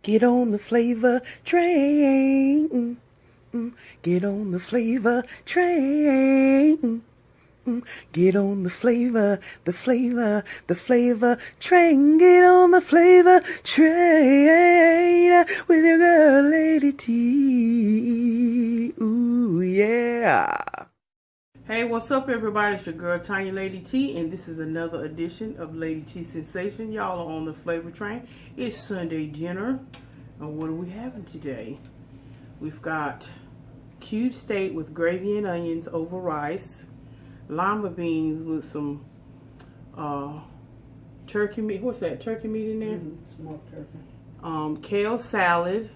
Get on the flavor train. Get on the flavor train. Get on the flavor train. Get on the flavor train with your girl, Lady T. Ooh, yeah. Hey, what's up, everybody? It's your girl, Tonya, Lady T, and this is another edition of LadyTSensations. Y'all are on the flavor train. It's Sunday dinner, and what are we having today? We've got cube steak with gravy and onions over rice, lima beans with some turkey meat. What's that? Turkey meat in there? Smoked turkey. Kale salad,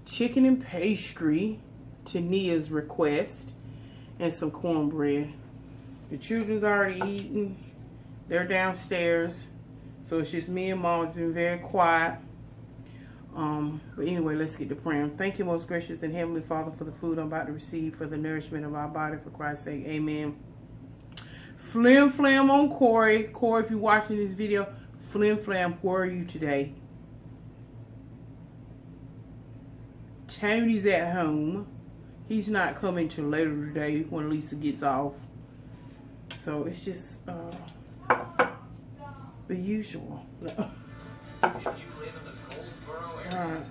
chicken and pastry, Tonya's request, and some cornbread. The children's already eaten. They're downstairs, so it's just me and Mom. It's been very quiet. But anyway, let's get to praying. Thank you, most gracious and heavenly Father, for the food I'm about to receive, for the nourishment of our body, for Christ's sake. Amen. Flim flam on Corey. Corey, if you're watching this video, flim flam, where are you today? Tony's at home. He's not coming till later today when Lisa gets off. So it's just the usual. Alright.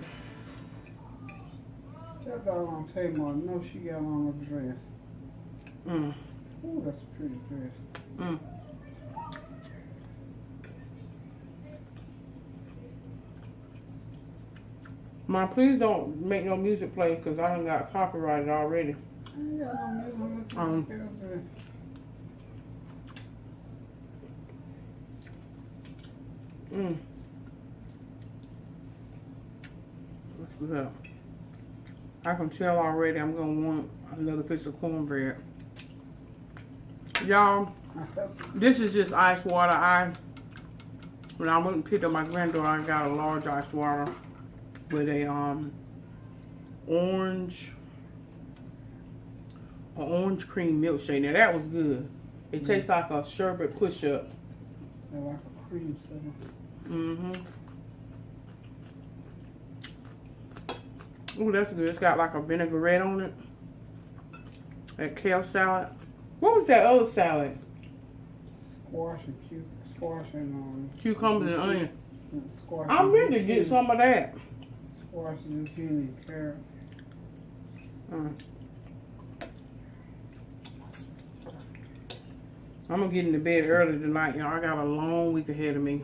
That doggone Tamar, I know she got on a dress. Oh, that's a pretty dress. Mom, please don't make no music play because I done got copyrighted already. I ain't got no music on this dress. Let's do that. I can tell already I'm going to want another piece of cornbread. Y'all, this is just ice water. When I went and picked up my granddaughter, I got a large ice water with a orange cream milkshake. Now that was good. It tastes like a sherbet push-up. Like a cream soda. Ooh, that's good. It's got like a vinaigrette on it. That kale salad. What was that other salad? Squash and cucumbers and onion. Squash. I'm ready to get some of that. Squash, zucchini, and carrot. I'm gonna get into bed early tonight, y'all. I got a long week ahead of me.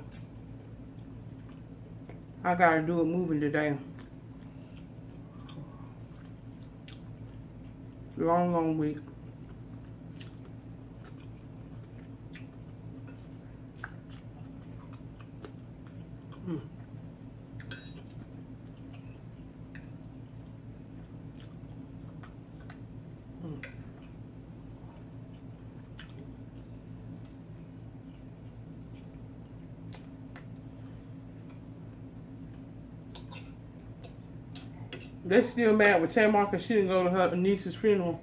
I gotta do a moving today. Long week. They're still mad with Tamar because she didn't go to her niece's funeral.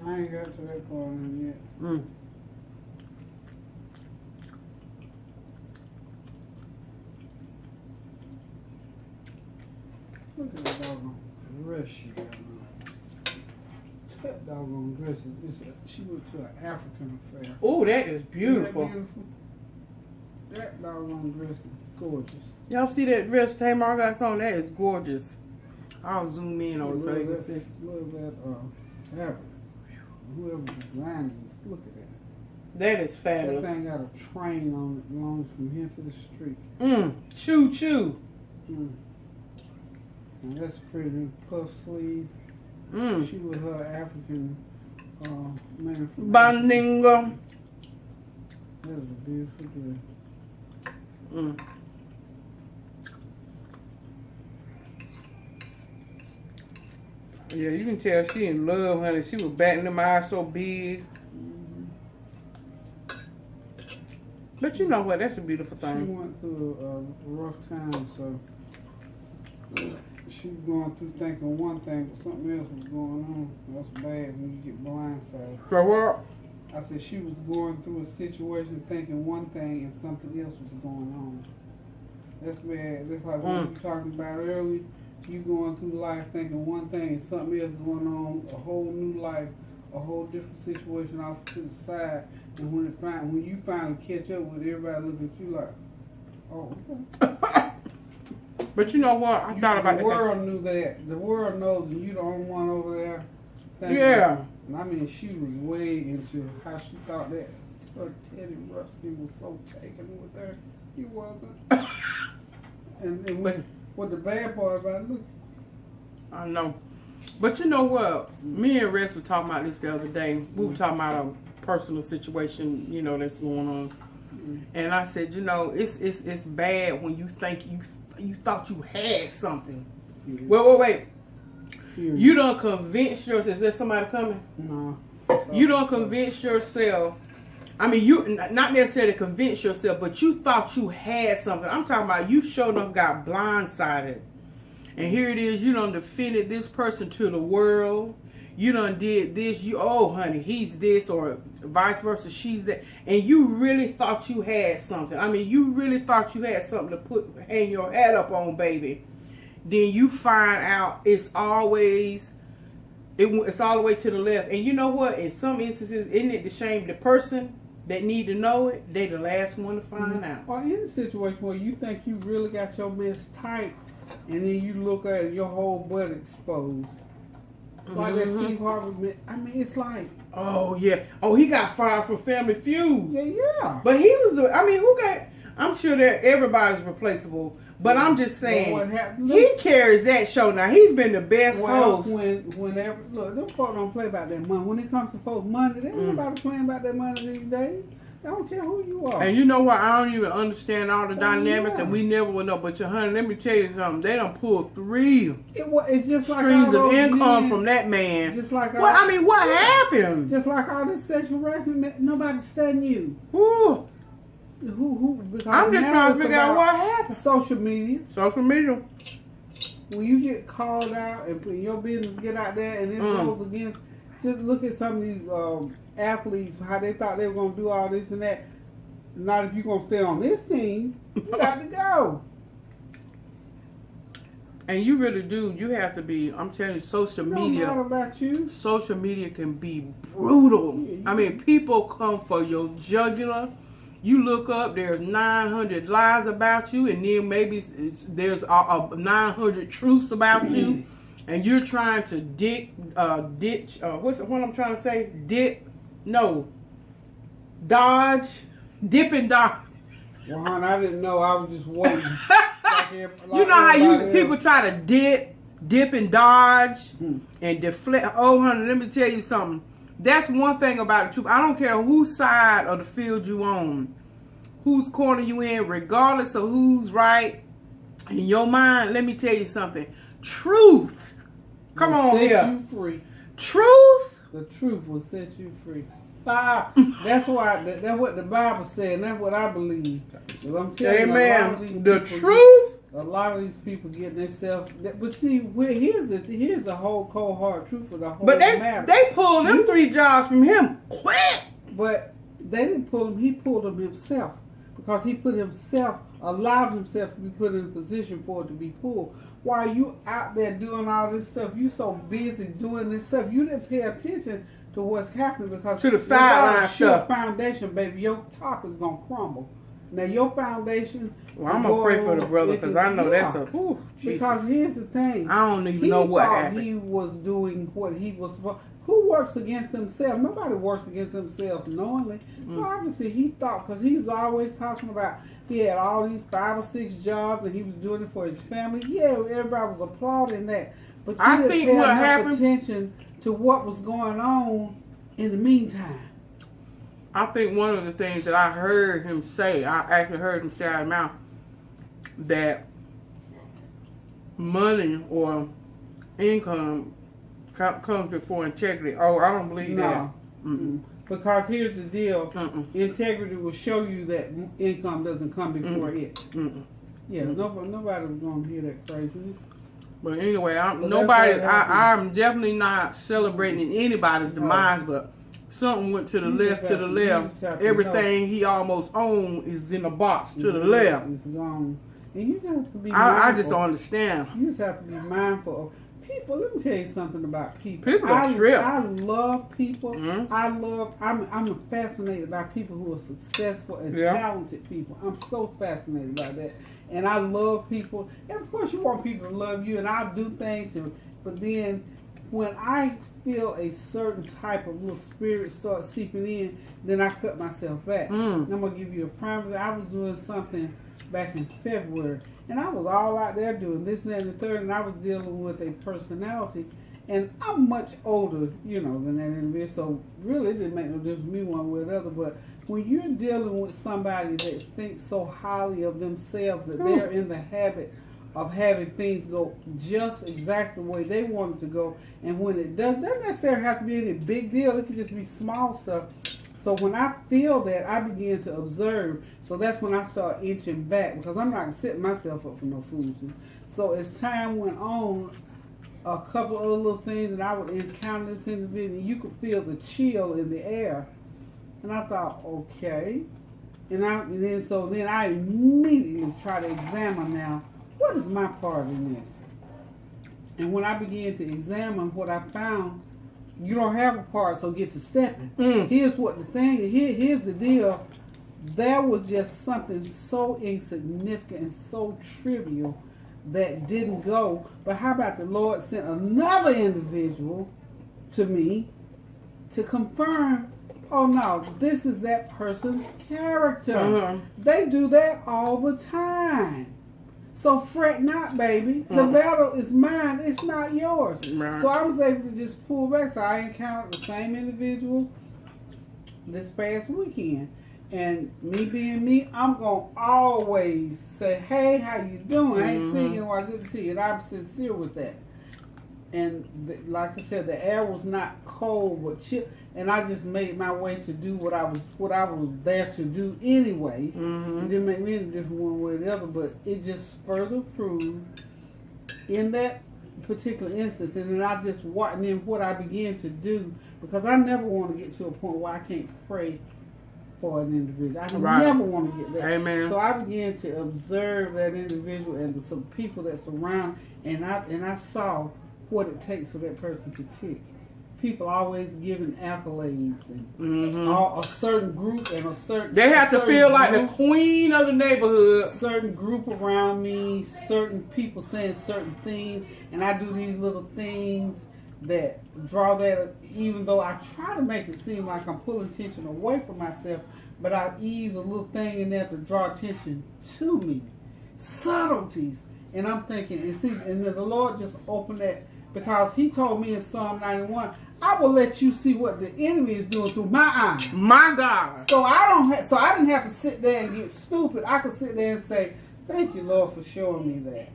I ain't got to that part yet. Look at the doggone dress she got on. That doggone dress, she went to an African affair. Oh, that is beautiful. Isn't that beautiful? That doggone dress is gorgeous. Y'all see that dress Tamar got on? That is gorgeous. I'll zoom in on it so you can see. Look at that fabric. Whoever designed it, look at that. That is fabulous. That thing got a train on it, belongs from here to the street. Choo choo. Now that's pretty. Puff sleeves. She was her African man from Bandingo. That is a beautiful dress. Yeah, you can tell she in love, honey. She was batting them eyes so big. But you know what? That's a beautiful thing. She went through a rough time, so she was going through thinking one thing, but something else was going on. That's bad when you get blindsided. So what? I said she was going through a situation thinking one thing and something else was going on. Mm. She was going through thinking one thing and something else was going on. That's bad when you get blindsided. I said she was going through a situation thinking one thing and something else was going on. That's bad when you get blindsided. I said she was going through a situation thinking one thing and something else was going on. That's bad. That's like what we were talking about earlier. You going through life thinking one thing and something else going on, a whole new life, a whole different situation off to the side. And when you finally catch up with everybody looking at you like, oh, okay. But you know what? I thought about the world knew that. The world knows, and you the only one over there. Yeah. And I mean, she was way into how she thought that her Teddy Ruxpin was so taken with her. He wasn't. and what the bad part about it, look. I know. But you know what? Me and Rex were talking about this the other day. We were talking about a personal situation, you know, that's going on. And I said, you know, it's bad when you think you thought you had something. Wait. You don't convince yourself. Is there somebody coming? No. You don't convince yourself. I mean, you not necessarily convince yourself, but you thought you had something. I'm talking about you sure enough got blindsided. And here it is, you done defended this person to the world. You done did this. Oh, honey, he's this, or vice versa, she's that. And you really thought you had something. I mean, you really thought you had something to hang your hat up on, baby. Then you find out it's all the way to the left. And you know what? In some instances, isn't it the shame? The person that need to know it, they the last one to find out. Or in a situation where you think you really got your mess tight, and then you look at it, your whole butt exposed. Like that Steve Harvey, I mean, it's like... Oh, yeah. Oh, he got fired from Family Feud. Yeah. But he was I'm sure that everybody's replaceable. But I'm just saying, what happened, he carries that show now. He's been the best host. Whenever, look, them folks don't play about that money. When it comes to folks' money, they ain't nobody playing about that money these days. They don't care who you are. And you know what? I don't even understand all the dynamics, and we never will know. But, honey, let me tell you something. They done pulled 3 it's just like streams of income from that man. Just like what happened? Just like all this sexual harassment, nobody's studying you. Ooh. Because I'm just trying to figure out what happened. Social media. When you get called out and your business get out there and it goes against, just look at some of these athletes, how they thought they were going to do all this and that. Not if you're going to stay on this team. You got to go. And you really do. You have to be, I'm telling you, social media. No matter about you. Social media can be brutal. I mean, people come for your jugular. You look up, there's 900 lies about you, and then maybe there's 900 truths about you, and you're trying to ditch, what's what I'm trying to say? Dodge, dip and dodge. Well, hon, I didn't know. I was just waiting. You know how people try to dip and dodge and deflect. Oh, honey, let me tell you something. That's one thing about the truth. I don't care whose side of the field you on, whose corner you in, regardless of who's right. In your mind, let me tell you something. Truth. Come on here. Set you free. Truth. The truth will set you free. That's why. That's what the Bible said, and that's what I believe. I'm telling Amen. The truth. A lot of these people get themselves. But see, here's the whole cold hard truth of the whole matter. They pulled them 3 jobs from him quick. But they didn't pull him. He pulled them himself because he allowed himself to be put in a position for it to be pulled. While you out there doing all this stuff, you so busy doing this stuff, you didn't pay attention to what's happening because to the sideline stuff. Foundation, baby, your top is gonna crumble. Now your foundation. Well, I'm gonna pray for the brother because I know that's a. Because here's the thing. I don't even know what happened. He was doing what he was supposed. Who works against themselves? Nobody works against themselves knowingly. So obviously he thought, because he was always talking about he had all these 5 or 6 jobs and he was doing it for his family. Yeah, everybody was applauding that. But you didn't pay enough attention to what was going on in the meantime. I think one of the things that I heard him say, I actually heard him say out of his mouth, that money or income comes before integrity. Oh, I don't believe that. Because here's the deal. Integrity will show you that income doesn't come before it. Yeah, nobody's going to hear that craziness. But anyway, I'm definitely not celebrating anybody's demise, but something went to the left. Everything he almost owned is in a box to the left. It's gone. And you just have to be I just don't understand. You just have to be mindful of people. Let me tell you something about people. People are trip. I love people. I'm fascinated by people who are successful and talented people. I'm so fascinated by that. And I love people. And of course you want people to love you, and I'll do things but then when I feel a certain type of little spirit start seeping in, then I cut myself back. And I'm gonna give you a prime example. I was doing something back in February, and I was all out there doing this, and that, and the third, and I was dealing with a personality, and I'm much older, than that individual, so really it didn't make no difference to me one way or the other. But when you're dealing with somebody that thinks so highly of themselves that they're in the habit of having things go just exactly the way they want it to go, and when it doesn't necessarily have to be any big deal, it can just be small stuff. So when I feel that, I begin to observe. So that's when I start inching back, because I'm not setting myself up for no foolishness. So as time went on, a couple of other little things, and I would encounter this individual, and you could feel the chill in the air. And I thought, okay. And then I immediately try to examine now, what is my part in this? And when I began to examine what I found, you don't have a part, so get to stepping. Here's the deal. There was just something so insignificant and so trivial that didn't go. But how about the Lord sent another individual to me to confirm, oh no, this is that person's character. They do that all the time. So fret not, baby. The battle is mine. It's not yours. So I was able to just pull back. So I encountered the same individual this past weekend. And me being me, I'm going to always say, hey, how you doing? I ain't seen you in a while. Good to see you. And I'm sincere with that. And like I said, the air was not cold but chill. And I just made my way to do what I was there to do anyway. It didn't make me any different one way or the other, but it just further proved in that particular instance. And then I just watched, and then what I began to do, because I never want to get to a point where I can't pray for an individual. I never want to get there. Amen. So I began to observe that individual and some people that surround, and I saw what it takes for that person to tick. People always giving accolades and a certain group and a certain. They have to feel like the queen of the neighborhood. Certain group around me, certain people saying certain things, and I do these little things that draw that. Even though I try to make it seem like I'm pulling attention away from myself, but I ease a little thing in there to draw attention to me. Subtleties, and I'm thinking, and then the Lord just opened that, because He told me in Psalm 91. I will let you see what the enemy is doing through my eyes. My God. So I didn't have to sit there and get stupid. I could sit there and say, thank you, Lord, for showing me that.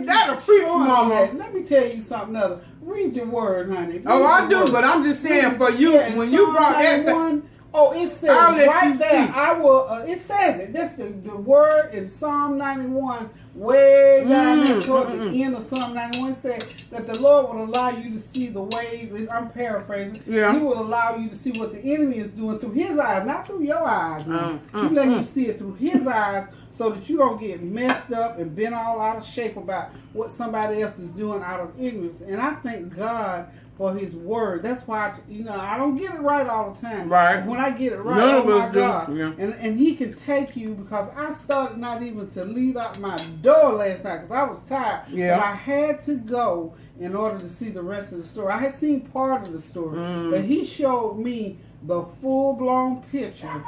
That'll preach, Mama. Let me tell you something other. Read your word, honey. I do, but I'm just saying for you, when you brought that. It says right there, I will, it says it. That's the word in Psalm 91, way down there toward the end of Psalm 91. It said that the Lord will allow you to see the ways, I'm paraphrasing, He will allow you to see what the enemy is doing through His eyes, not through your eyes. He let you see it through His eyes, so that you don't get messed up and bent all out of shape about what somebody else is doing out of ignorance. And I thank God for His word. That's why I don't get it right all the time. Right. When I get it right, oh my God. Yeah. And He can take you, because I started not even to leave out my door last night because I was tired. Yeah. But I had to go in order to see the rest of the story. I had seen part of the story, but He showed me the full-blown picture,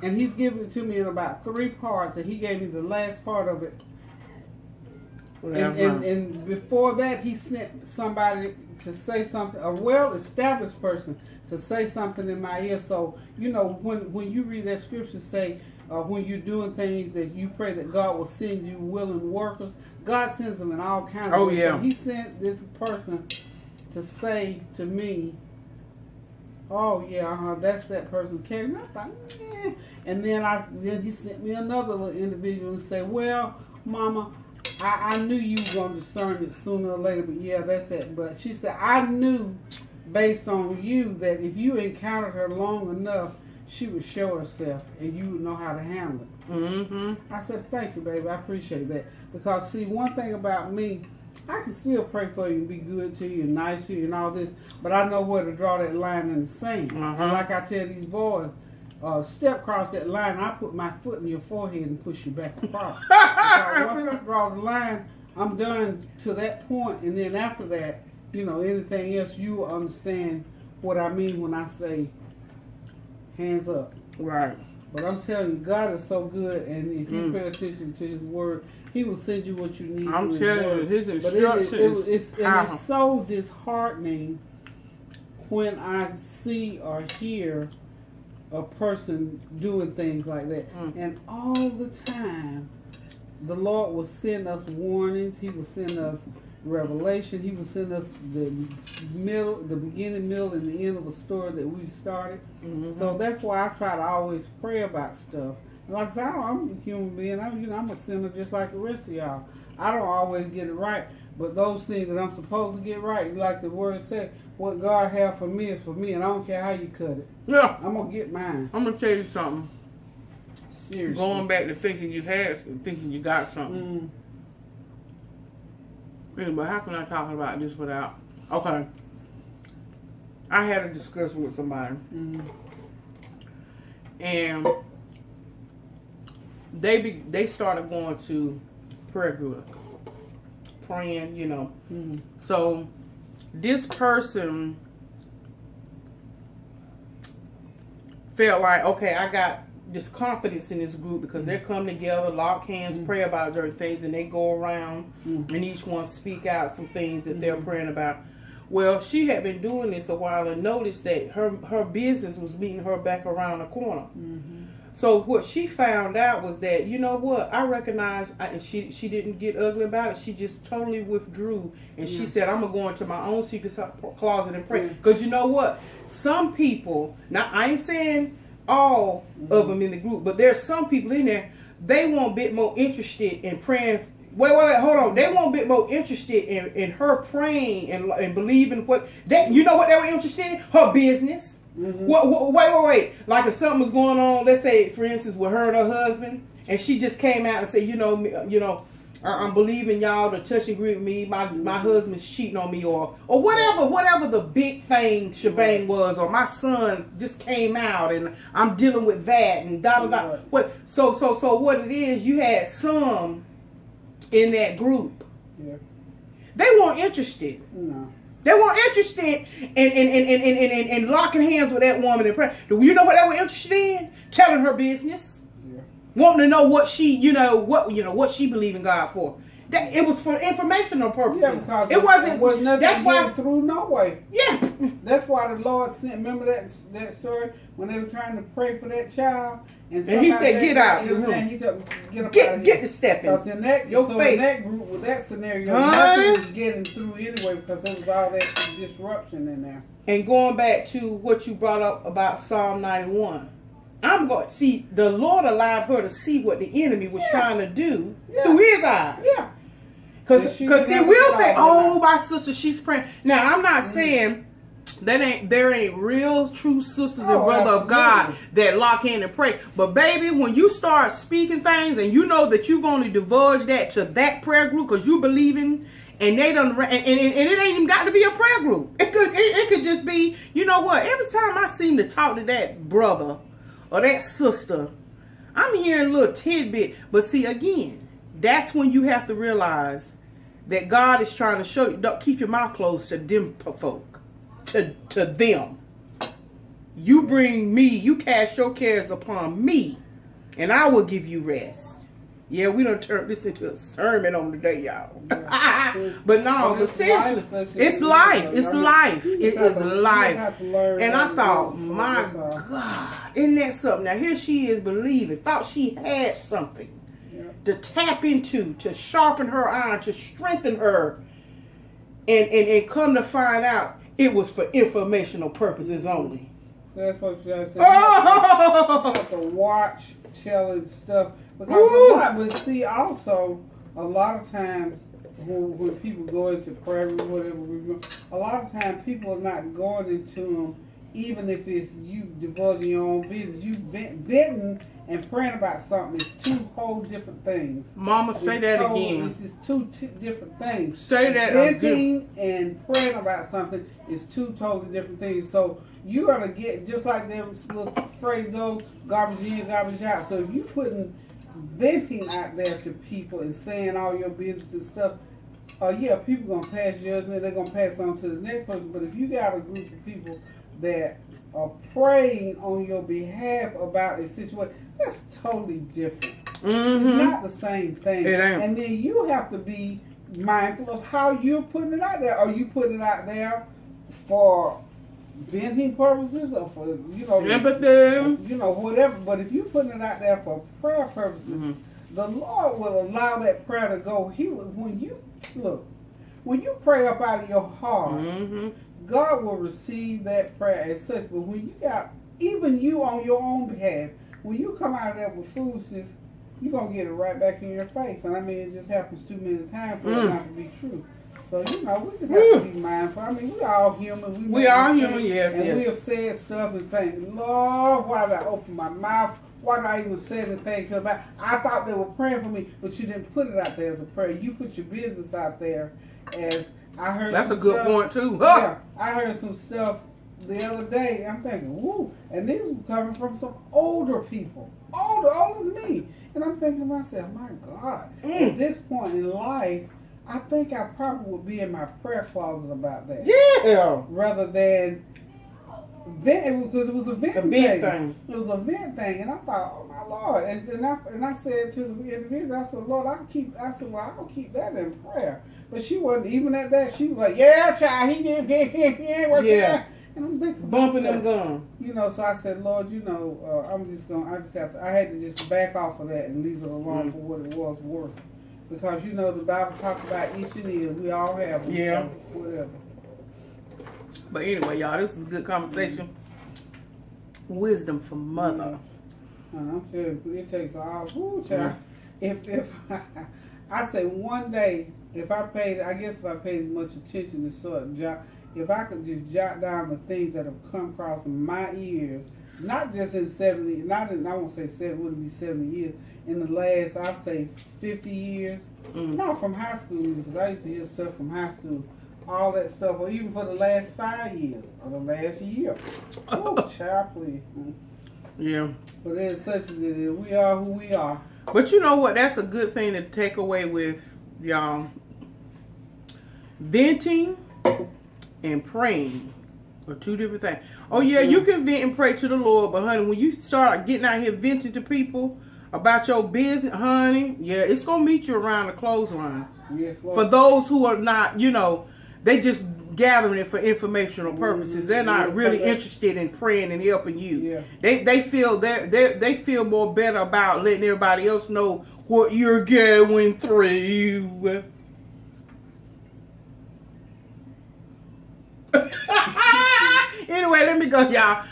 and He's given it to me in about 3 parts, and He gave me the last part of it. And before that, He sent somebody to say something, a well-established person to say something in my ear. So, when you read that scripture, say, when you're doing things, that you pray that God will send you willing workers. God sends them in all kinds of ways. So He sent this person to say to me, oh yeah, that's that person carrying. I thought, and then He sent me another little individual and say, well, Mama, I knew you were going to discern it sooner or later, but yeah, that's that. But she said, I knew based on you that if you encountered her long enough, she would show herself, and you would know how to handle it. Mm-hmm. I said, thank you, baby. I appreciate that. Because, see, one thing about me, I can still pray for you and be good to you and nice to you and all this, but I know where to draw that line in the sand. And like I tell these boys, step across that line, I put my foot in your forehead and push you back across. Once I draw the line, I'm done to that point, and then after that, you know, anything else, you will understand what I mean when I say hands up. Right. But I'm telling you, God is so good, and if you pay attention to His word, He will send you what you need. I'm telling you, His instructions. It's so disheartening when I see or hear a person doing things like that. And all the time, the Lord will send us warnings. He will send us revelation. He will send us the beginning, middle, and the end of a story that we started. So that's why I try to always pray about stuff. And like I said, I'm a human being. I'm a sinner just like the rest of y'all. I don't always get it right, but those things that I'm supposed to get right, like the word said, what God has for me is for me, and I don't care how you cut it. Yeah. I'm gonna get mine. I'm gonna tell you something. Seriously. Going back to thinking you got something. But how can I talk about this without? Okay. I had a discussion with somebody. And they started going to prayer group. Praying, you know. So this person felt like, okay, I got this confidence in this group because they come together, lock hands, pray about certain things, and they go around and each one speak out some things that they're praying about. Well, she had been doing this a while and noticed that her business was meeting her back around the corner. So what she found out was that, you know what, I recognize, and she didn't get ugly about it. She just totally withdrew, and she said, I'm going to go into my own secret closet and pray. Because you know what, some people, now I ain't saying all of them in the group, but there's some people in there, they want a bit more interested in praying. Wait, hold on. They want a bit more interested in her praying and believing what that, you know what they were interested in? Her business. Wait. Like if something was going on, let's say, for instance, with her and her husband, and she just came out and said, you know, I'm believing y'all to touch and agree with me. My husband's cheating on me, or whatever the big thing shebang was, or my son just came out and I'm dealing with that and da da da. What? So what it is? You had some in that group. Yeah. They weren't interested. No. They weren't interested in locking hands with that woman and praying. Do you know what they were interested in? Telling her business. Yeah. Wanting to know what she, what she believed in God for. That it was for informational purposes. Yeah, because it wasn't. That's why through no way. Yeah. That's why the Lord sent. Remember that story when they were trying to pray for that child, and He said, "Get out the room. He said, get up out of get the step in." Because in that group with that scenario, nothing was getting through anyway because there was all that disruption in there. And going back to what you brought up about Psalm 91. I'm going to see the Lord allowed her to see what the enemy was trying to do through his eyes. Yeah. Because he will think, oh, my sister, she's praying. Now, I'm not saying there ain't real true sisters and brother of God that lock in and pray. But baby, when you start speaking things and you know that you've only divulged that to that prayer group because you believe in, and they done, and it ain't even got to be a prayer group. It could just be, you know what? Every time I seem to talk to that brother or that sister, I'm hearing a little tidbit. But see, again, that's when you have to realize that God is trying to show you, don't keep your mouth closed to them folk, to them. You bring me, you cast your cares upon me, and I will give you rest. Yeah, we done turned this into a sermon on the day, y'all. Yeah. But no, but seriously, it's life. It's life. It is life. And I thought, my God, isn't that something? Now here she is believing, thought she had something to tap into, to sharpen her eye, to strengthen her, and come to find out it was for informational purposes only. So that's what you gotta say. You have to watch telling stuff because but see also a lot of times when people go into prayer or whatever, a lot of times people are not going into them even if it's you divulging your own business, you venting and praying about something is two whole different things. Mama, say that again. It's just two different things. Say that venting and praying about something is two totally different things. So you're gonna get, just like that little phrase goes, garbage in, garbage out. So if you putting venting out there to people and saying all your business and stuff, yeah, people gonna pass judgment. They're gonna pass on to the next person. But if you got a group of people that are praying on your behalf about a situation, that's totally different. It's not the same thing. It ain't. And then you have to be mindful of how you're putting it out there. Are you putting it out there for venting purposes or for, sympathy, whatever? But if you're putting it out there for prayer purposes, the Lord will allow that prayer to go. He will, when you pray up out of your heart, God will receive that prayer as such. But when you got, even you on your own behalf, when you come out of there with foolishness, you're going to get it right back in your face. And I mean, it just happens too many times for it not to be true. So, we just have to be mindful. I mean, we all human. We are human, yes. And we have said stuff and think, Lord, why did I open my mouth? Why did I even say anything? Because I thought they were praying for me, but you didn't put it out there as a prayer. You put your business out there as, I heard that's some a good stuff, point, too. Yeah, I heard some stuff the other day. I'm thinking, woo. And this was coming from some older people. Old as me. And I'm thinking to myself, my God, at this point in life, I think I probably would be in my prayer closet about that. Yeah. Rather than vent, because it was a vent thing. It was a vent thing, and I thought, oh my Lord. And I said to the individual, I said, Lord, I'll keep that in prayer. But she wasn't even at that. She was like, yeah, child, he did. Yeah. And I'm thinking, bumping them gum. So I said, Lord, I had to just back off of that and leave it alone for what it was worth. Because, the Bible talks about each and every. We all have them. Yeah. So whatever. But anyway, y'all, this is a good conversation. Wisdom from mother. I'm sure it takes all. Ooh, child. If I say one day, if I paid as much attention to certain job, if I could just jot down the things that have come across my ears, not just in 70, I won't say 70, wouldn't be 70 years, in the last, I'd say 50 years, not from high school, because I used to hear stuff from high school, all that stuff, or even for the last 5 years, or the last year. Oh, child, please. Yeah. But it's such as it is. We are who we are. But you know what? That's a good thing to take away with y'all. Venting and praying are two different things. Oh yeah, you can vent and pray to the Lord, but honey, when you start getting out here venting to people about your business, honey, yeah, it's gonna meet you around the clothesline. Yes, Lord. For those who are not, they just gathering it for informational purposes. They're not really interested in praying and helping you. Yeah. They feel they feel more better about letting everybody else know what you're going through. Anyway, let me go, y'all.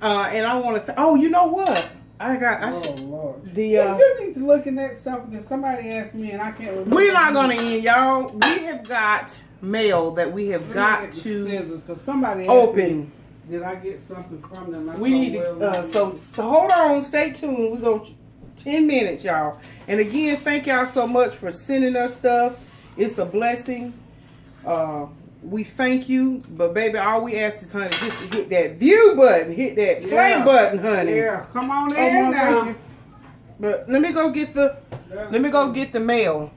And I want to. Oh, you know what? Lord. You need to look in that stuff because somebody asked me and I can't remember. We're not gonna end, y'all. We have got mail that we have got to scissors, somebody open. Me, did I get something from them? We need to. So hold on, stay tuned. We're gonna 10 minutes, y'all. And again, thank y'all so much for sending us stuff. It's a blessing. We thank you, but baby, all we ask is, honey, just to hit that view button, hit that play button, honey. Yeah, come on in now. But let me go get the mail.